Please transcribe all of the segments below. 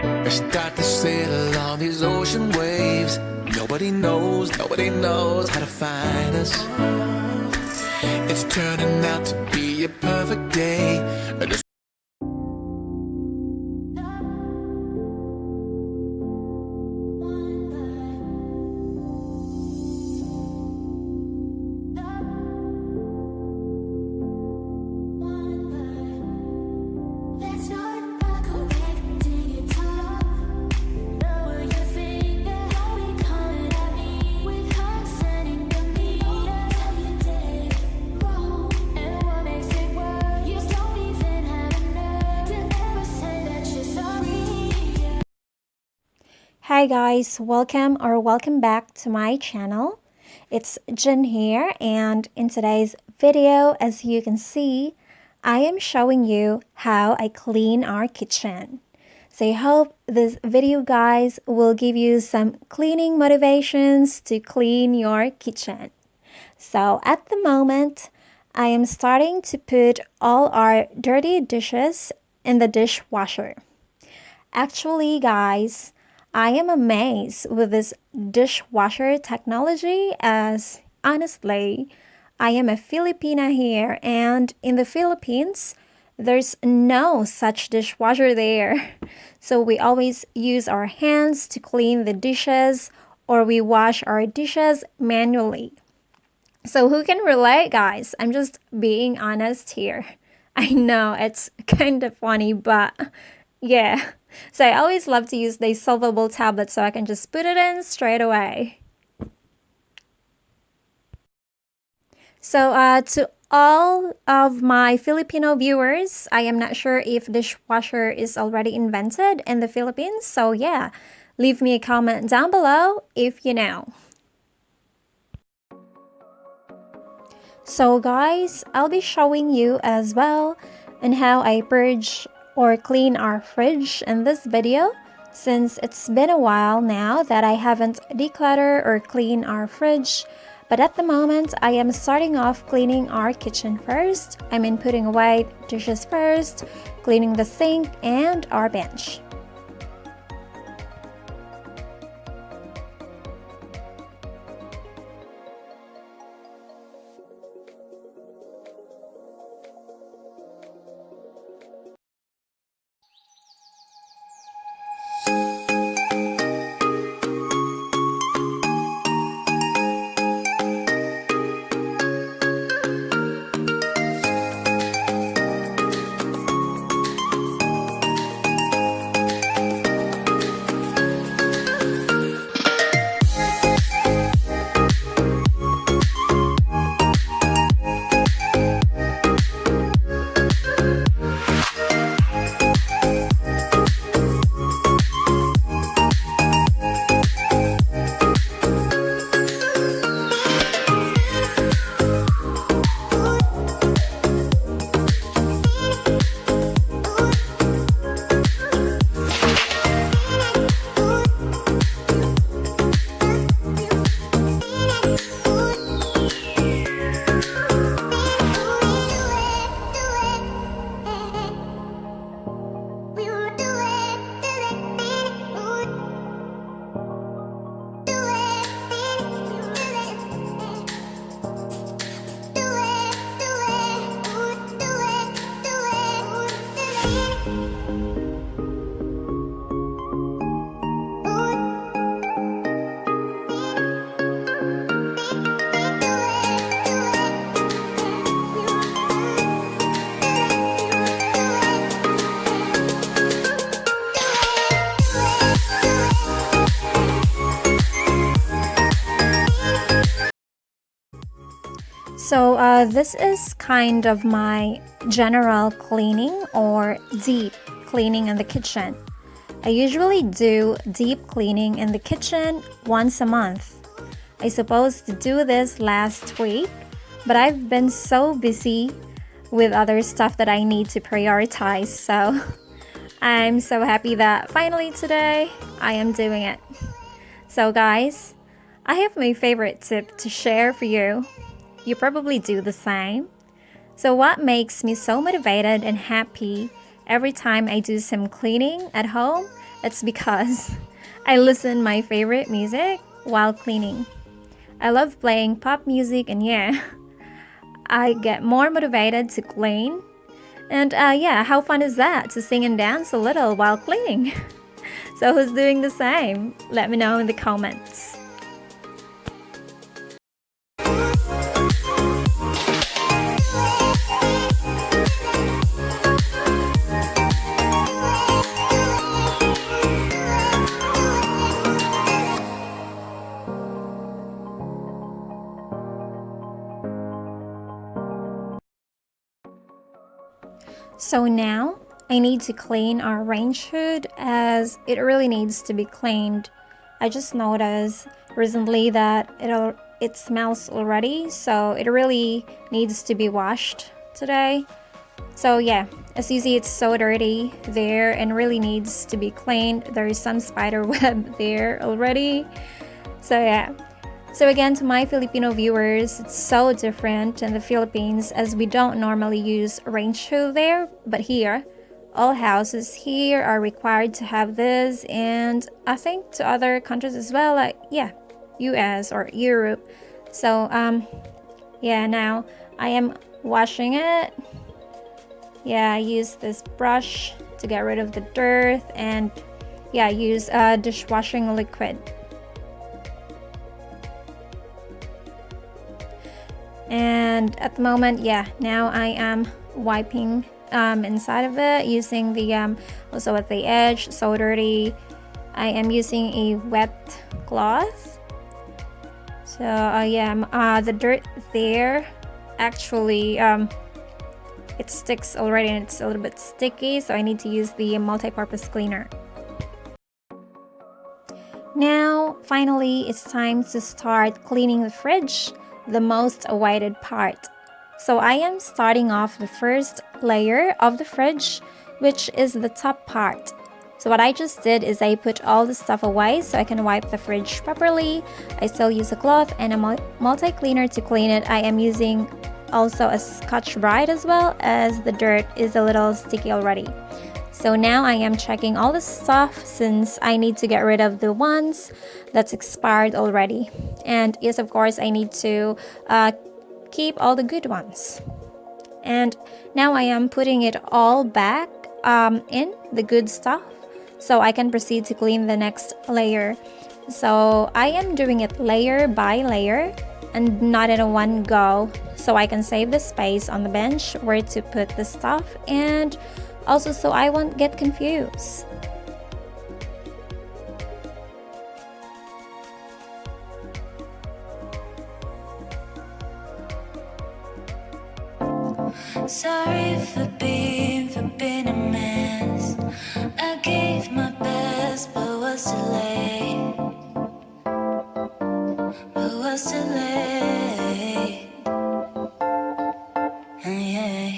I start to sail on these ocean waves. Nobody knows how to find us. It's turning out to be a perfect day. Hi guys, welcome back to my channel. It's Jin here, and in today's video, as you can see, I am showing you how I clean our kitchen. So I hope this video guys will give you some cleaning motivations to clean your kitchen. So at the moment, I am starting to put all our dirty dishes in the dishwasher. Actually guys, I am amazed with this dishwasher technology, as honestly, I am a Filipina here, and in the Philippines, there's no such dishwasher there. So we always use our hands to clean the dishes, or we wash our dishes manually. So who can relate, guys? I'm just being honest here. I know it's kind of funny, but yeah. So I always love to use the solvable tablet so I can just put it in straight away. So to all of my Filipino viewers, I am not sure if dishwasher is already invented in the Philippines. So yeah, leave me a comment down below if you know. So guys, I'll be showing you as well on how I purge or clean our fridge in this video, since it's been a while now that I haven't decluttered or cleaned our fridge. But at the moment, I am starting off cleaning our kitchen first. I mean putting away dishes first, cleaning the sink and our bench. So this is kind of my general cleaning or deep cleaning in the kitchen. I usually do deep cleaning in the kitchen once a month. I supposed to do this last week, but I've been so busy with other stuff that I need to prioritize. So I'm so happy that finally today I am doing it. So guys, I have my favorite tip to share for you. You probably do the same. So what makes me so motivated and happy every time I do some cleaning at home It's because I listen my favorite music while cleaning. I love playing pop music, and yeah, I get more motivated to clean. And yeah, how fun is that to sing and dance a little while cleaning? So who's doing the same? Let me know in the comments. So now I need to clean our range hood as it really needs to be cleaned. I just noticed recently that it smells already, so it really needs to be washed today. So yeah, as you see, it's so dirty there and really needs to be cleaned. There is some spider web there already. So yeah. So again, to my Filipino viewers, it's so different in the Philippines as we don't normally use range hood there, but here, all houses here are required to have this, and I think to other countries as well, like yeah, US or Europe. So yeah, now I am washing it. Yeah, I use this brush to get rid of the dirt, and yeah, use dishwashing liquid. And at the moment, yeah, now I am wiping inside of it using the also at the edge, so dirty. I am using a wet cloth. So yeah, the dirt there actually it sticks already and it's a little bit sticky, so I need to use the multi-purpose cleaner. Now finally it's time to start cleaning the fridge, the most awaited part. So I am starting off the first layer of the fridge, which is the top part. So what I just did is I put all the stuff away so I can wipe the fridge properly. I still use a cloth and a multi-cleaner to clean it. I am using also a Scotch-Brite as well, as the dirt is a little sticky already. So now I am checking all the stuff since I need to get rid of the ones that's expired already. And yes, of course, I need to keep all the good ones. And now I am putting it all back in the good stuff so I can proceed to clean the next layer. So I am doing it layer by layer and not in a one go, so I can save the space on the bench where to put the stuff, and also so I won't get confused. Sorry for being a mess. I gave my best, but was too late. Yeah.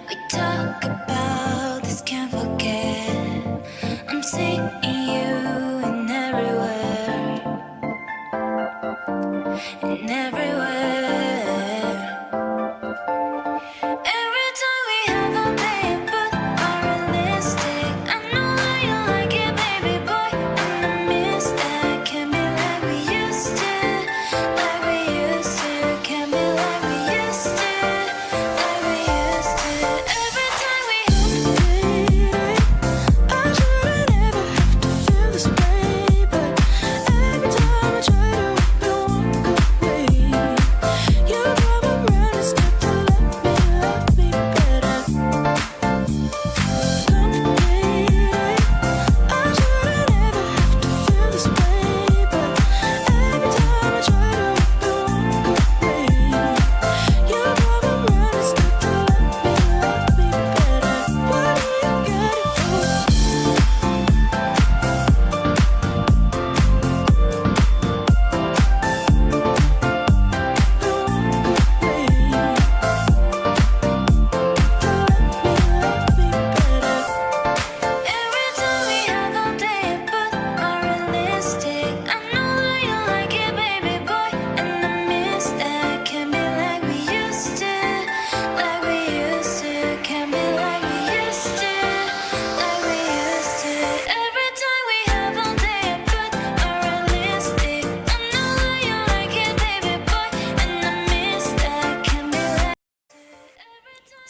We talk about this, can't forget. I'm seeing you in everywhere, in everywhere. Every time we have a day, but unrealistic. I know that you're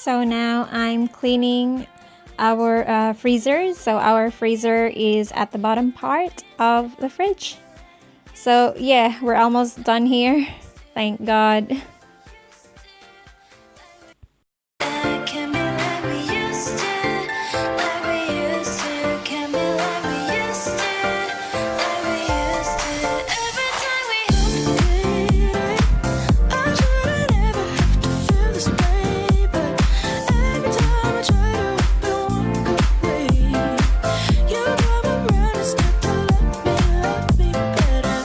So now I'm cleaning our freezer. So our freezer is at the bottom part of the fridge. So yeah, we're almost done here. Thank God. Can be like we used to, like we used to. Can be like we used to, like we used to. Every time we hit, I should've never have to feel this way, but every time I try to walk away, you come around and start to love me better.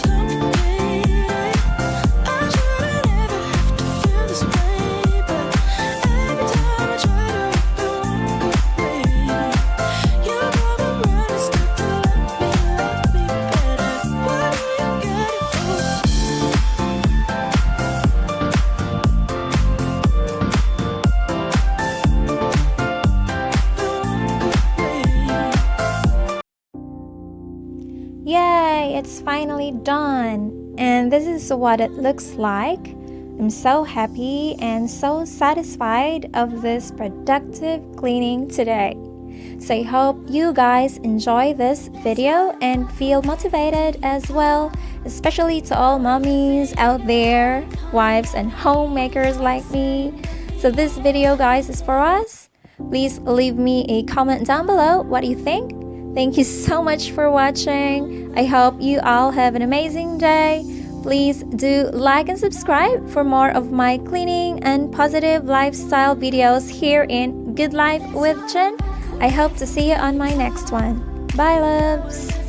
Someday I should've never have to feel this way, but every time I try to walk away, you come around and start to love me better. Why do you Yay, it's finally done. And this is what it looks like. I'm so happy and so satisfied of this productive cleaning today. So I hope you guys enjoy this video and feel motivated as well, especially to all mommies out there, wives and homemakers like me. So this video, guys, is for us. Please leave me a comment down below what you think. Thank you so much for watching. I hope you all have an amazing day. Please do like and subscribe for more of my cleaning and positive lifestyle videos here in Good Life with Jen. I hope to see you on my next one. Bye, loves.